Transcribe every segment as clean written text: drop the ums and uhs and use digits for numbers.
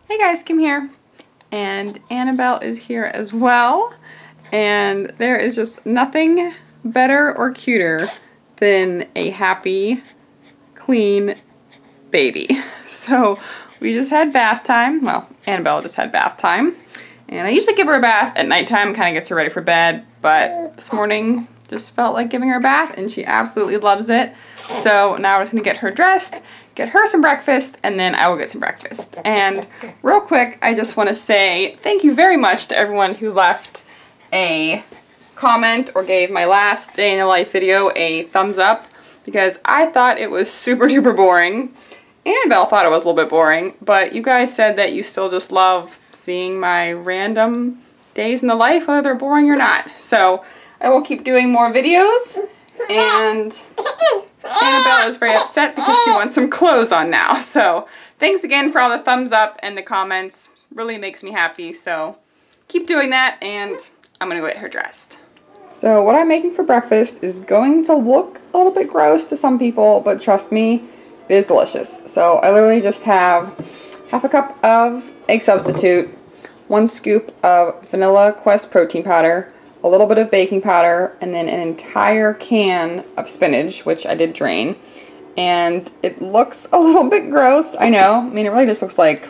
Hey guys, Kim here, and Annabelle is here as well, and there is just nothing better or cuter than a happy, clean baby. So we just had bath time. Well, Annabelle just had bath time, and I usually give her a bath at nighttime, kind of gets her ready for bed, but this morning just felt like giving her a bath, and she absolutely loves it. So now we're just going to get her dressed, get her some breakfast, and then I will get some breakfast. And real quick, I just want to say thank you very much to everyone who left a comment or gave my last day in the life video a thumbs up, because I thought it was super duper boring. Annabelle thought it was a little bit boring, but you guys said that you still just love seeing my random days in the life, whether they're boring or not. So I will keep doing more videos, and Annabelle is very upset because she wants some clothes on now. So thanks again for all the thumbs up and the comments. Really makes me happy. So keep doing that, and I'm gonna go get her dressed. So what I'm making for breakfast is going to look a little bit gross to some people, but trust me, it is delicious. So I literally just have half a cup of egg substitute, 1 scoop of vanilla Quest protein powder, a little bit of baking powder, and then an entire can of spinach, which I did drain. And it looks a little bit gross, I know. I mean, it really just looks like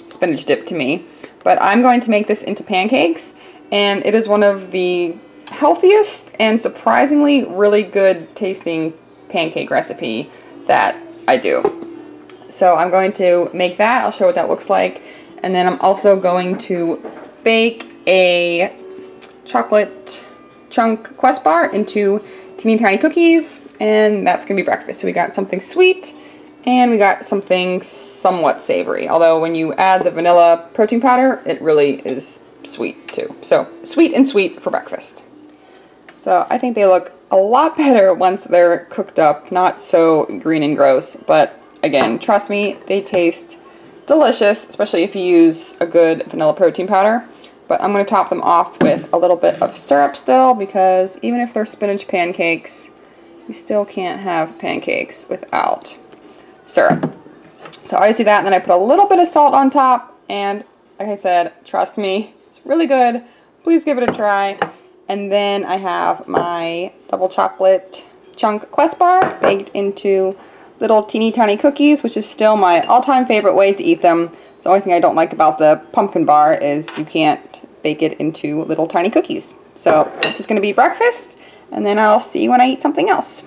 spinach dip to me. But I'm going to make this into pancakes, and it is one of the healthiest and surprisingly really good tasting pancake recipe that I do. So I'm going to make that. I'll show what that looks like. And then I'm also going to bake a chocolate chunk Quest bar into teeny tiny cookies, and that's gonna be breakfast. So we got something sweet and we got something somewhat savory, although when you add the vanilla protein powder it really is sweet too. So sweet and sweet for breakfast. So I think they look a lot better once they're cooked up, not so green and gross, but again, trust me, they taste delicious, especially if you use a good vanilla protein powder. But I'm going to top them off with a little bit of syrup still, because even if they're spinach pancakes, you still can't have pancakes without syrup. So I just do that, and then I put a little bit of salt on top, and like I said, trust me, it's really good. Please give it a try. And then I have my double chocolate chunk Quest bar baked into little teeny tiny cookies, which is still my all-time favorite way to eat them. The only thing I don't like about the pumpkin bar is you can't bake it into little tiny cookies. So this is going to be breakfast, and then I'll see you when I eat something else.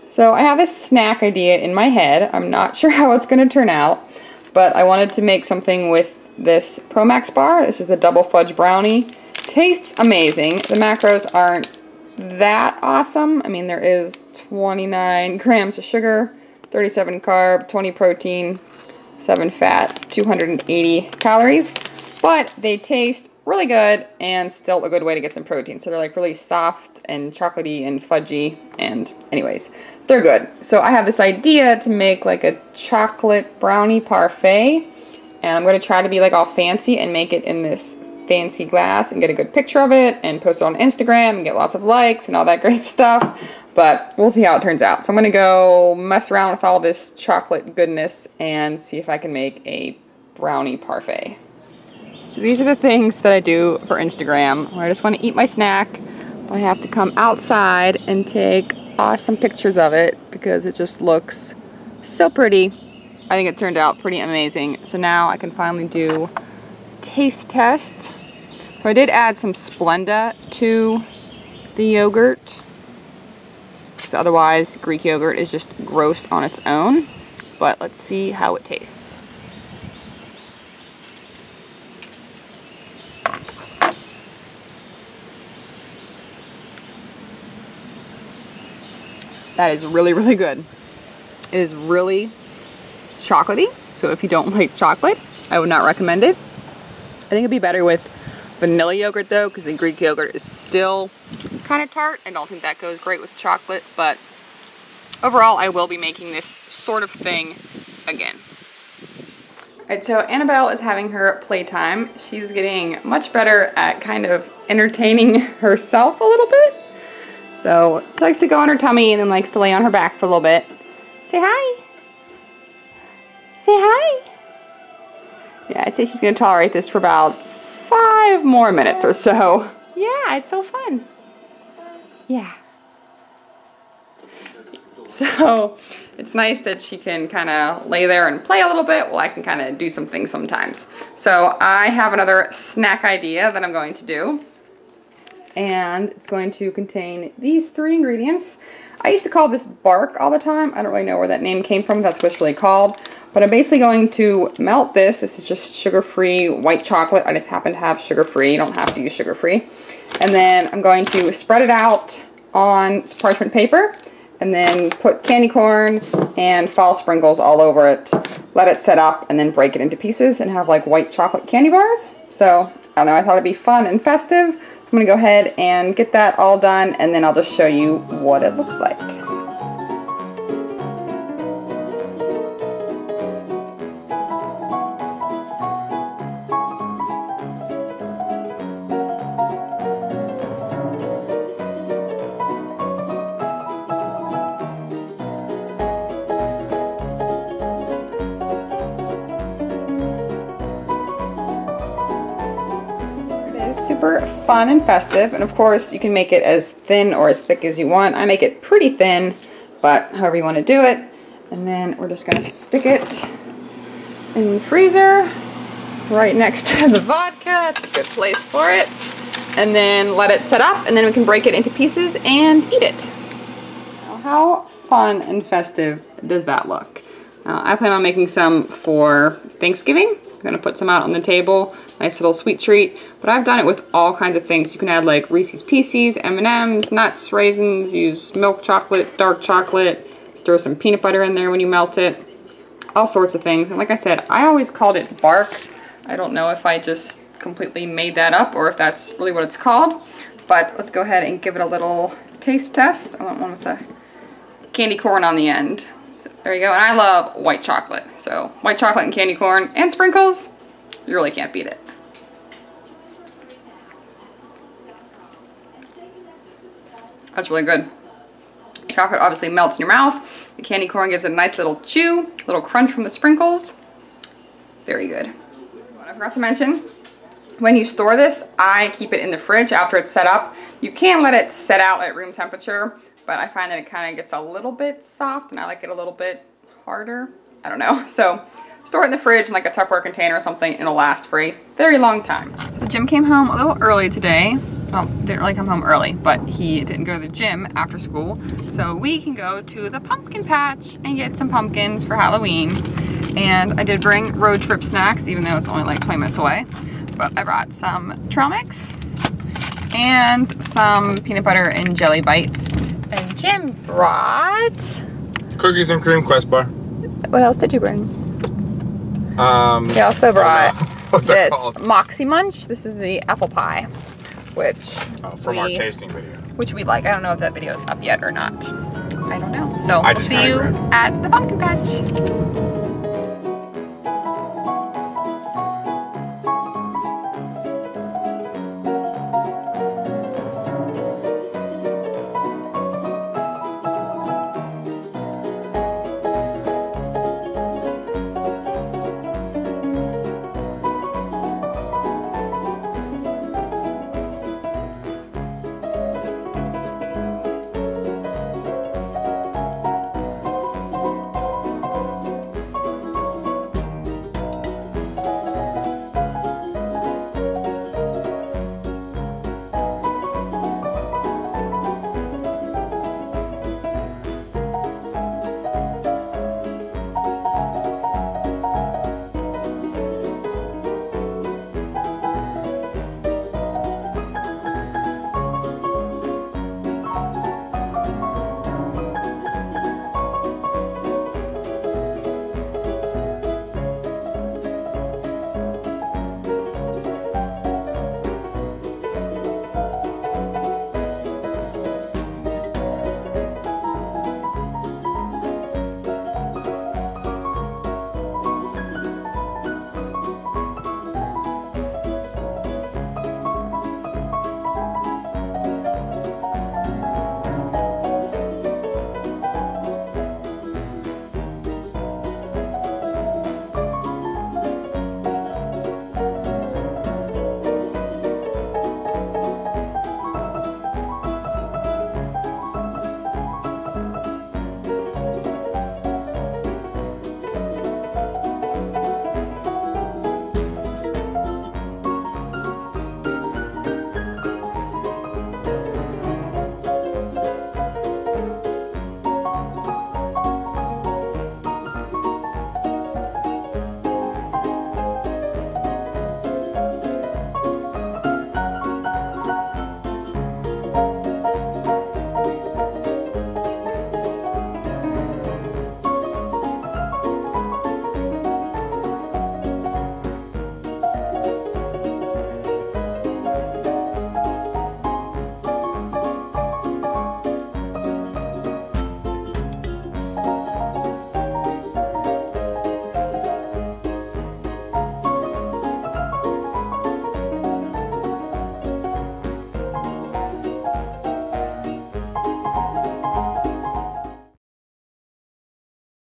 So I have this snack idea in my head. I'm not sure how it's going to turn out, but I wanted to make something with this Pro Max bar. This is the double fudge brownie. Tastes amazing. The macros aren't that awesome. I mean, there is 29 grams of sugar, 37 carb, 20 protein, 7 fat, 280 calories, but they taste really good and still a good way to get some protein. So they're like really soft and chocolatey and fudgy, and anyways, they're good. So I have this idea to make like a chocolate brownie parfait, and I'm going to try to be like all fancy and make it in this fancy glass and get a good picture of it and post it on Instagram and get lots of likes and all that great stuff. But we'll see how it turns out. So I'm going to go mess around with all this chocolate goodness and see if I can make a brownie parfait. So these are the things that I do for Instagram, where I just want to eat my snack, but I have to come outside and take awesome pictures of it because it just looks so pretty. I think it turned out pretty amazing. So now I can finally do taste test. So I did add some Splenda to the yogurt. So otherwise, Greek yogurt is just gross on its own. But let's see how it tastes. That is really, really good. It is really chocolatey. So if you don't like chocolate, I would not recommend it. I think it'd be better with vanilla yogurt though, because the Greek yogurt is still kind of tart. I don't think that goes great with chocolate, but overall I will be making this sort of thing again. Alright, so Annabelle is having her playtime. She's getting much better at kind of entertaining herself a little bit. So she likes to go on her tummy and then likes to lay on her back for a little bit. Say hi. Say hi. Yeah, I'd say she's going to tolerate this for about 5 more minutes or so. Yeah, it's so fun. Yeah. So it's nice that she can kind of lay there and play a little bit while I can kind of do some things sometimes. So I have another snack idea that I'm going to do. And it's going to contain these 3 ingredients. I used to call this bark all the time. I don't really know where that name came from. That's what it's really called. But I'm basically going to melt this. This is just sugar-free white chocolate. I just happen to have sugar-free. You don't have to use sugar-free. And then I'm going to spread it out on some parchment paper. And then put candy corn and fall sprinkles all over it. Let it set up and then break it into pieces and have like white chocolate candy bars. So, I don't know, I thought it'd be fun and festive. I'm gonna go ahead and get that all done and then I'll just show you what it looks like. Super fun and festive, and of course you can make it as thin or as thick as you want. I make it pretty thin, but however you want to do it. And then we're just gonna stick it in the freezer right next to the vodka. It's a good place for it. And then let it set up, and then we can break it into pieces and eat it. Now, how fun and festive does that look? I plan on making some for Thanksgiving. I'm gonna put some out on the table. Nice little sweet treat, but I've done it with all kinds of things. You can add like Reese's Pieces, M&Ms, nuts, raisins, use milk chocolate, dark chocolate, just throw some peanut butter in there when you melt it, all sorts of things. And like I said, I always called it bark. I don't know if I just completely made that up or if that's really what it's called, but let's go ahead and give it a little taste test. I want one with the candy corn on the end. So there you go, and I love white chocolate. So white chocolate and candy corn and sprinkles, you really can't beat it. That's really good. Chocolate obviously melts in your mouth. The candy corn gives it a nice little chew, a little crunch from the sprinkles. Very good. What I forgot to mention, when you store this, I keep it in the fridge after it's set up. You can let it set out at room temperature, but I find that it kind of gets a little bit soft and I like it a little bit harder. I don't know. So store it in the fridge in like a Tupperware container or something and it'll last for a very long time. So Jim came home a little early today. Well, didn't really come home early, but he didn't go to the gym after school. So we can go to the pumpkin patch and get some pumpkins for Halloween. And I did bring road trip snacks, even though it's only like 20 minutes away. But I brought some trail mix and some peanut butter and jelly bites. And Jim brought cookies and cream Quest bar. What else did you bring? He also brought this Moxie Munch. This is the apple pie, which from our tasting video. Which we like. I don't know if that video is up yet or not. I don't know. So we'll see you at the pumpkin patch.